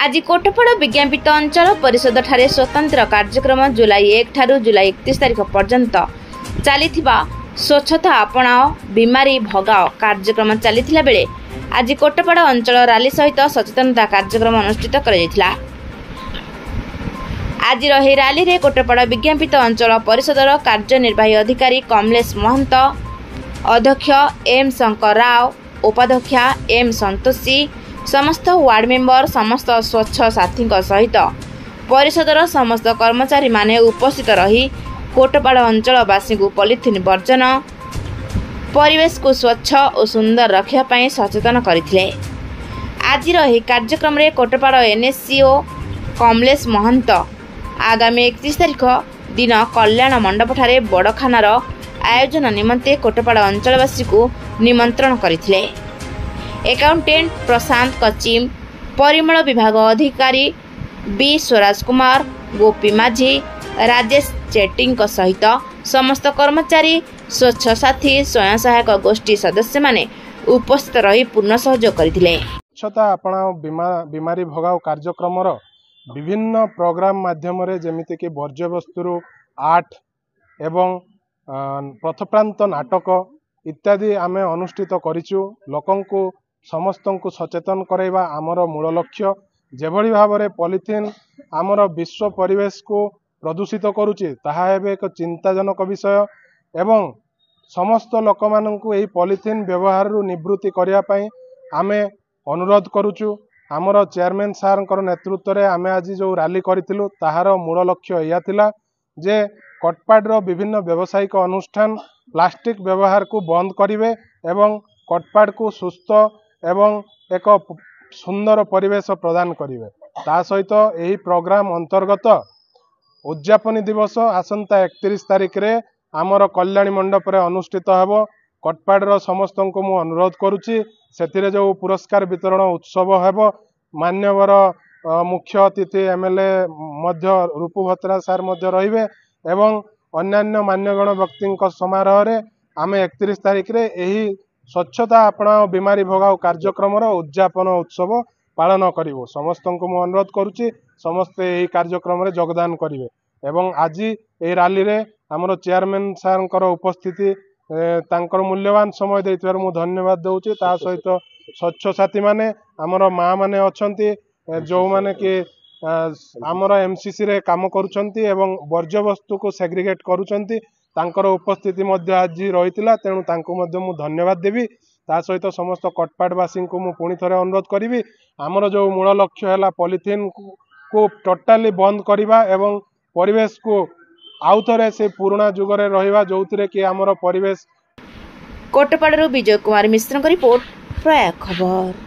आज कोटपाड़ विज्ञापित अंचल परिषद ठारे स्वतंत्र कार्यक्रम जुलाई 1 ठारू जुलाई 31 तारिख पर्यंत चली स्वच्छता आपणाओ बीमारी भगाओ कार्यक्रम चली बेले आज कोटपाड़ अंचल रैली सहित सचेतनता कार्यक्रम अनुष्ठित कर आज रैली रे कोटपाड़ विज्ञापित अंचल परिषदर कार्यनिर्वाही अधिकारी कमलेश महंत, अध्यक्ष एम शंकर राव, उपाध्यक्षा एम संतोषी, समस्त वार्ड मेंबर, समस्त स्वच्छ साथी सहित परिषदर समस्त कर्मचारी माने उपस्थित रही कोटपाड़ अंचलवासी को पॉलिथिन वर्जन, परिवेश को स्वच्छ और सुंदर रखापी सचेतन करथिले। आज कार्यक्रम रे कोटपाड़ एनएससीओ कमलेश महंत आगामी 31 तारिख दिन कल्याण मंडप ठारे बड़खानार आयोजन निमंते कोटपाड़ अंचलवासी को निमंत्रण करथिले। एकाउंटेंट प्रशांत कचिम, परिमल विभाग अधिकारी बी स्वराज कुमार, गोपी माझी, राजेश चेट्टी सहित समस्त कर्मचारी, स्वच्छ साथी, स्वयं सहायक गोष्ठी सदस्य माने उपस्थित रही पूर्ण सहयोग करथिले। स्वच्छता आपणाओ बीमारी भगाओ कार्यक्रम विभिन्न प्रोग्राम माध्यम रे जेमिति कि वर्ज्य वस्तु आर्ट एवं पथप्रांत नाटक इत्यादि आमे अनुष्ठित करिचु। लोकंकु समस्त को सचेतन करैबा आमर मूल लक्ष्य। जेभଳି भाबरे पॉलिथिन आमर विश्व परिवेश को प्रदूषित करुछि ताहा हेबे एक चिंताजनक विषय एवं समस्त लोक माननकु एही पॉलिथिन व्यवहार रु निवृत्ति करिया पई आमे अनुरोध करुछु। आमर चेयरमैन सार नेतृत्व रे आमे आज जो रैली करिथिलु ताहार मूल लक्ष्य या थिला जे कोटपाड़ विभिन्न व्यावसायिक अनुष्ठान प्लास्टिक व्यवहार को बंद करिवे एवं कोटपाड़ को सुस्थ एवं एक सुंदर परिवेश प्रदान करिवे। ता सहित एही प्रोग्राम अंतर्गत उद्यापनी दिवस आसंता 31 तारिख रे आमर कल्याणी मंडप रे अनुष्ठित हेबो। कोटपाड़ समस्त को मु अनुरोध करुछि सेथिरे जो पुरस्कार वितरण उत्सव हेबो। मान्यवर मुख्य अतिथि एमएलए मध्य रूपु भत्रा सार मध्य रहिबे एवं अन्यान्य मान्यगण व्यक्ति समारोह रे आमे 31 तारिख रे एही स्वच्छता आपणाओ बीमारी भगाओ कार्यक्रम उद्यापन उत्सव पालन करिवो। समस्त को मु अनुरोध करुछि समस्ते एही कार्यक्रम रे योगदान करिवे एवं आज एही रैली रे हमरो चेयरमैन सार उपस्थिति तांकर मूल्यवान समय देथिबार मु धन्यवाद दउछि। ता सहित स्वच्छ साथी माने हमरो माँ माने अछंती जो माने कि हमरो एमसीसी रे काम करूछंती एवं वर्ज्य वस्तु को सेग्रीगेट करूछंती तांकर उपस्थिति मध्य आज रहितिला तेणु तांको मध्य मु धन्यवाद देबी। ता सहित समस्त कोटपाड़वासी को मु पुणी थरे अनुरोध करिवि हमरो जो मूल लक्ष्य हैला पॉलिथिन को टोटाली बंद करिबा एवं परिवेश को आउ थरे से पुराना जुगरे रहिबा जोथिरे कि हमरो परिवेश। कोटपाड़रू विजय कुमार मिश्र रिपोर्ट, प्रयाग खबर।